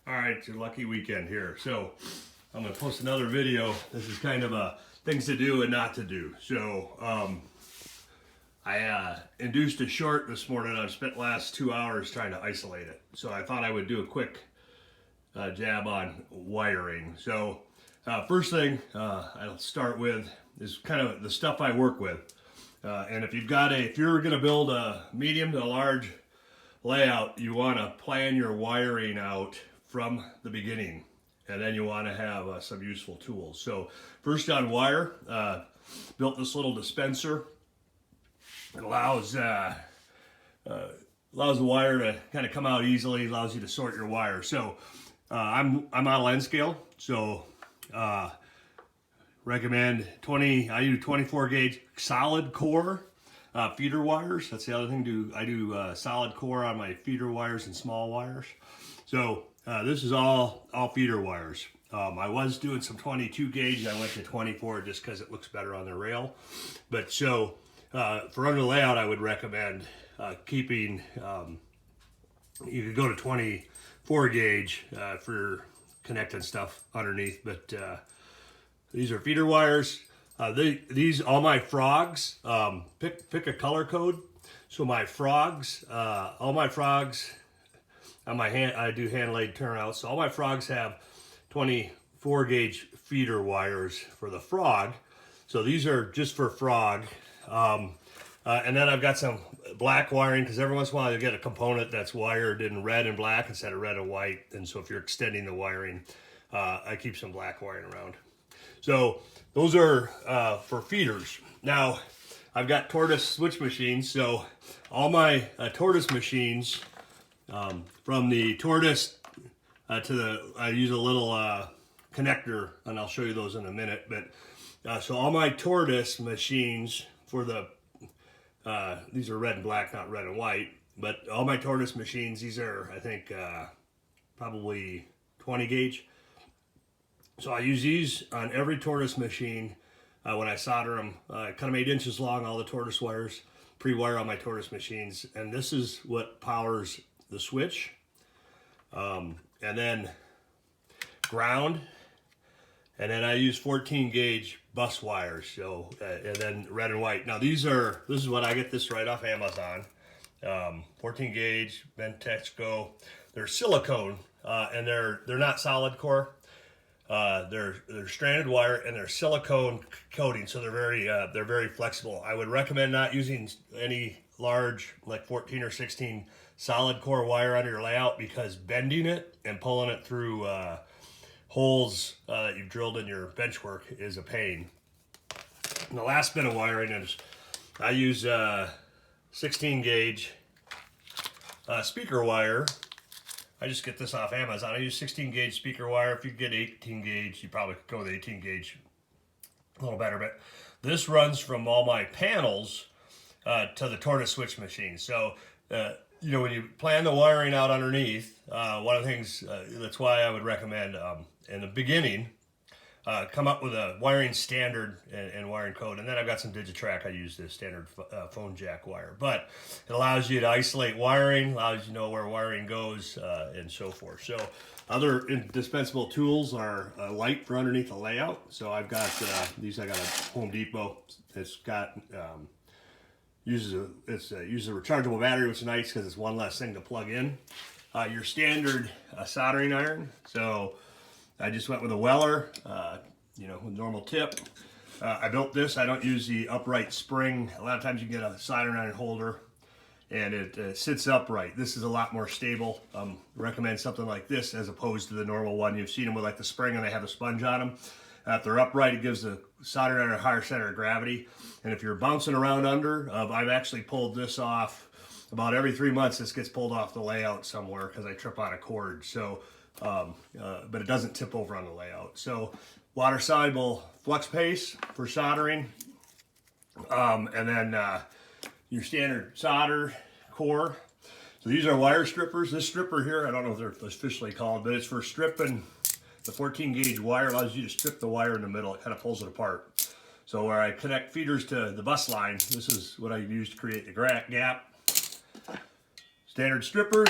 All right, it's your lucky weekend here. So I'm going to post another video. This is kind of a things to do and not to do. So I induced a short this morning. I've spent the last 2 hours trying to isolate it. So I thought I would do a quick jab on wiring. So first thing I'll start with is kind of the stuff I work with. And if you're going to build a medium to a large layout, you want to plan your wiring out from the beginning, and then you want to have some useful tools. So first on wire, built this little dispenser. It allows the wire to kind of come out easily, allows you to sort your wire. So I'm on lens scale, so recommend 20. I use 24 gauge solid core feeder wires. That's the other thing. I do solid core on my feeder wires and small wires. So this is all feeder wires. I was doing some 22 gauge. I went to 24 just because it looks better on the rail. But so for under layout, I would recommend keeping. You could go to 24 gauge for connecting stuff underneath. But these are feeder wires. These all my frogs. Pick a color code. So my frogs, all my frogs. On my hand, I do hand laid turnouts. So all my frogs have 24 gauge feeder wires for the frog. So these are just for frog. And then I've got some black wiring because every once in a while you get a component that's wired in red and black instead of red and white. And so if you're extending the wiring, I keep some black wiring around. So those are for feeders. Now I've got tortoise switch machines. So all my tortoise machines, from the tortoise I use a little connector, and I'll show you those in a minute. But so all my tortoise machines for these are red and black, not red and white. But all my tortoise machines, these are I think probably 20 gauge. So I use these on every tortoise machine when I solder them. I cut them 8 inches long, all the tortoise wires, pre-wire on my tortoise machines, and this is what powers the switch, and then ground, and then I use 14 gauge bus wires. So and then red and white. Now this is what I get this right off Amazon. 14 gauge Ventexco. They're silicone, and they're not solid core. They're stranded wire and they're silicone coating, so they're very flexible. I would recommend not using any large like 14 or 16 solid core wire on your layout because bending it and pulling it through holes that you've drilled in your bench work is a pain. And the last bit of wiring is I use 16 gauge speaker wire. I just get this off Amazon. I use 16 gauge speaker wire. If you get 18 gauge, you probably could go with 18 gauge a little better. But this runs from all my panels to the tortoise switch machine. So when you plan the wiring out underneath, one of the things that's why I would recommend in the beginning, come up with a wiring standard and wiring code. And then I've got some Digitrack. I use the standard phone jack wire. But it allows you to isolate wiring, allows you to know where wiring goes, and so forth. So other indispensable tools are a light for underneath the layout. So I've got these. I got a Home Depot. It's got uses a rechargeable battery, which is nice because it's one less thing to plug in. Your standard soldering iron. So I just went with a Weller, with normal tip. I built this. I don't use the upright spring. A lot of times you get a soldering iron holder and it sits upright. This is a lot more stable. Recommend something like this as opposed to the normal one. You've seen them with like the spring and they have a sponge on them. If they're upright, it gives the soldering iron a higher center of gravity. And if you're bouncing around under, I've actually pulled this off about every 3 months. This gets pulled off the layout somewhere because I trip on a cord. So, but it doesn't tip over on the layout. So water soluble flux paste for soldering. And then your standard solder core. So these are wire strippers. This stripper here, I don't know if they're officially called, but it's for stripping. The 14 gauge wire allows you to strip the wire in the middle. It kind of pulls it apart. So where I connect feeders to the bus line, this is what I use to create the gap. Standard strippers.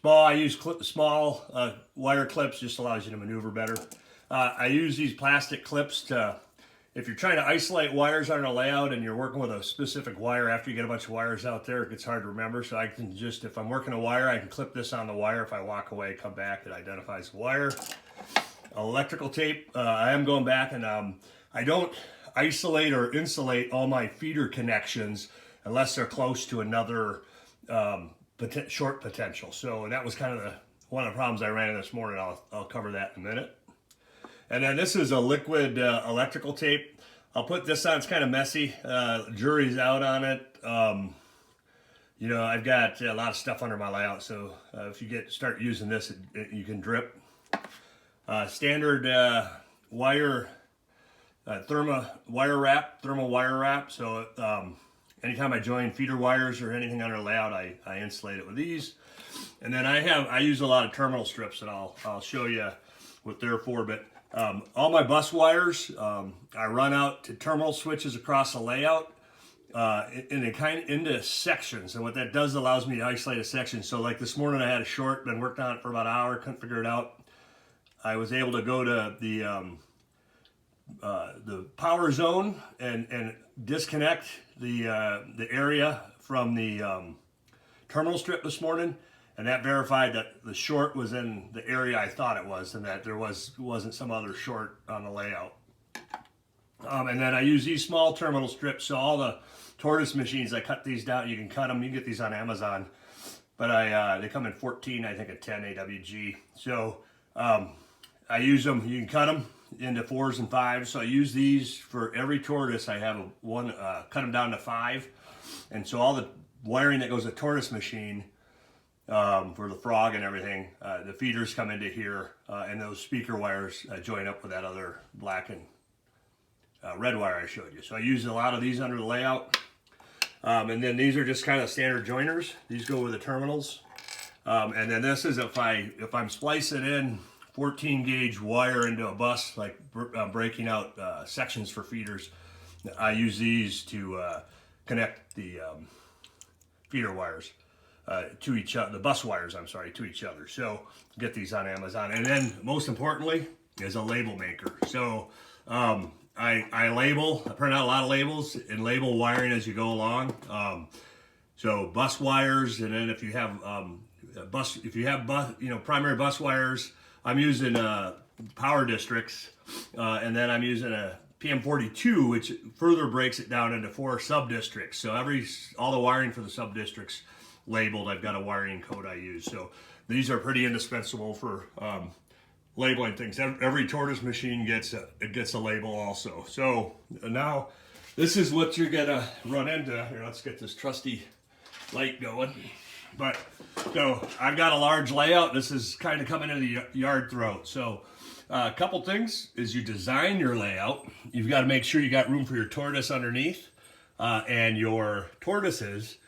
I use small wire clips, just allows you to maneuver better. I use these plastic clips to, if you're trying to isolate wires on a layout and you're working with a specific wire, after you get a bunch of wires out there, it gets hard to remember. So I can just, if I'm working a wire, I can clip this on the wire. If I walk away, come back, it identifies the wire. Electrical tape, I am going back, and I don't isolate or insulate all my feeder connections unless they're close to another short potential. So that was kind of one of the problems I ran into this morning. I'll cover that in a minute. And then this is a liquid electrical tape. I'll put this on. It's kind of messy. Jury's out on it. You know, I've got a lot of stuff under my layout, so if you start using this, you can drip. Standard wire, thermal wire wrap. So anytime I join feeder wires or anything under layout, I insulate it with these. And then I use a lot of terminal strips, and I'll show you what they're for. But all my bus wires, I run out to terminal switches across the layout into sections. And what that does, allows me to isolate a section. So like this morning, I had a short, been working on it for about an hour, couldn't figure it out. I was able to go to the power zone and disconnect the area from the terminal strip this morning, and that verified that the short was in the area I thought it was, and that there wasn't some other short on the layout. And then I use these small terminal strips. So all the tortoise machines, I cut these down. You can cut them. You can get these on Amazon, but they come in 14, I think, a 10 AWG. So I use them. You can cut them into 4s and 5s. So I use these for every tortoise. I have cut them down to 5, and so all the wiring that goes to the tortoise machine for the frog and everything, the feeders come into here, and those speaker wires join up with that other black and red wire I showed you. So I use a lot of these under the layout, and then these are just kind of standard joiners. These go with the terminals, and then this is if I'm splicing in 14 gauge wire into a bus, like breaking out sections for feeders, I use these to connect the feeder wires to each other, the bus wires, to each other. So get these on Amazon. And then most importantly is a label maker. So I label, I print out a lot of labels and label wiring as you go along. So bus wires, and then if you have primary bus wires, I'm using power districts, and then I'm using a PM42, which further breaks it down into 4 sub-districts. So all the wiring for the sub-districts labeled. I've got a wiring code I use. So these are pretty indispensable for labeling things. Every tortoise machine gets a label also. So now this is what you're gonna run into. Here, let's get this trusty light going. But so I've got a large layout. This is kind of coming into the yard throat. So a couple things is you design your layout. You've got to make sure you got room for your tortoise underneath, and your tortoises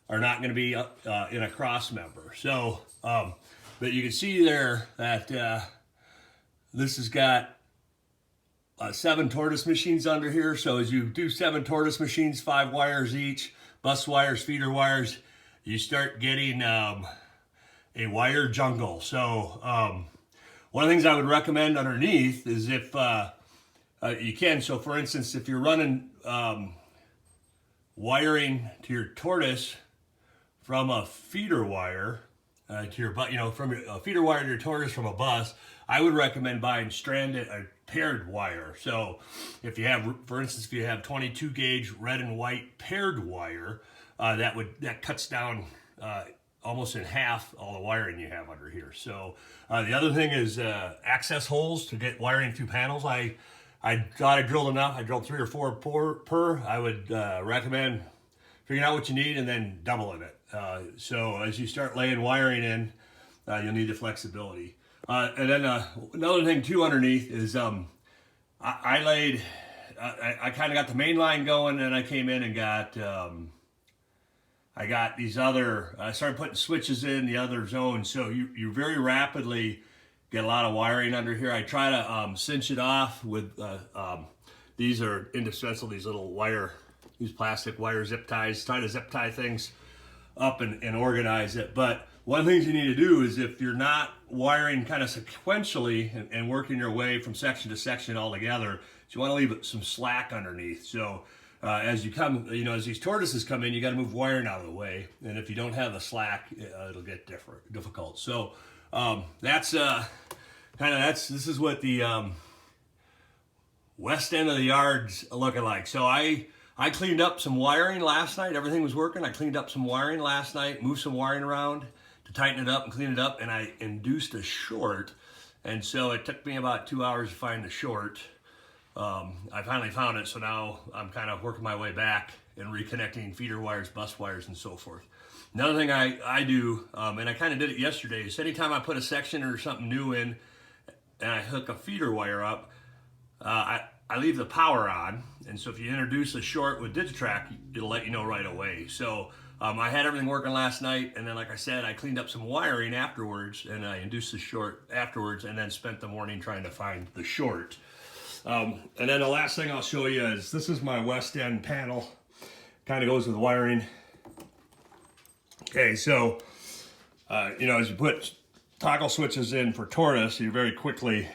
are not going to be in a cross member. So, but you can see there that this has got 7 tortoise machines under here. So as you do 7 tortoise machines, 5 wires each, bus wires, feeder wires, you start getting a wire jungle. So one of the things I would recommend underneath is if you can, so for instance, if you're running wiring to your tortoise from a feeder wire to your from a feeder wire to your tortoise from a bus, I would recommend buying paired wire. So if you have, for instance, if you have 22 gauge red and white paired wire, that cuts down almost in half all the wiring you have under here. So the other thing is access holes to get wiring through panels. I thought I drilled enough. I drilled 3 or 4 per. I would recommend figuring out what you need and then doubling it. So as you start laying wiring in, you'll need the flexibility. And then another thing too underneath is I kind of got the main line going, and I came in and got I got these other, I started putting switches in the other zones. So you very rapidly get a lot of wiring under here. I try to cinch it off with, these are indispensable, these little these plastic wire zip ties. Try to zip tie things up and organize it. But one of the things you need to do is if you're not wiring kind of sequentially and working your way from section to section all together, you want to leave some slack underneath. So as you come, as these tortoises come in, you got to move wiring out of the way. And if you don't have the slack, it'll get difficult. So this is what the west end of the yard's looking like. So I cleaned up some wiring last night. Everything was working. I cleaned up some wiring last night, moved some wiring around to tighten it up and clean it up, and I induced a short. And so it took me about 2 hours to find the short. I finally found it, so now I'm kind of working my way back and reconnecting feeder wires, bus wires, and so forth. Another thing I do, and I kind of did it yesterday, is anytime I put a section or something new in and I hook a feeder wire up, I leave the power on, and so if you introduce a short with Digitrack, it'll let you know right away. So I had everything working last night, and then like I said, I cleaned up some wiring afterwards, and I induced the short afterwards, and then spent the morning trying to find the short. And then the last thing I'll show you is this is my west end panel. Kind of goes with wiring. Okay, so as you put toggle switches in for tortoise, you very quickly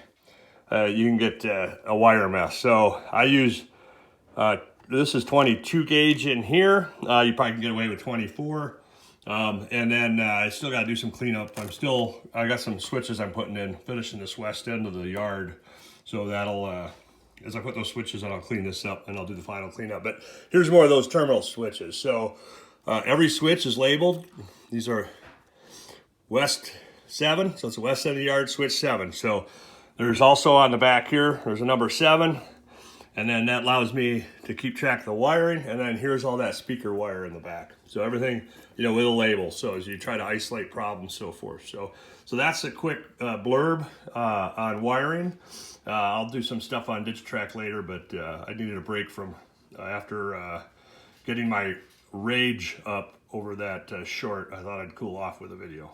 you can get a wire mess. So I use this is 22 gauge in here. You probably can get away with 24. And then I still got to do some cleanup. I got some switches I'm putting in, finishing this west end of the yard. So that'll, as I put those switches on, I'll clean this up and I'll do the final cleanup. But here's more of those terminal switches. So every switch is labeled. These are West 7, so it's the west end of the yard, switch 7. So there's also on the back here, there's a number 7. And then that allows me to keep track of the wiring. And then here's all that speaker wire in the back. So everything, with a label. So as you try to isolate problems, so forth. So that's a quick blurb on wiring. I'll do some stuff on Digitrack later, but I needed a break from after getting my rage up over that short. I thought I'd cool off with a video.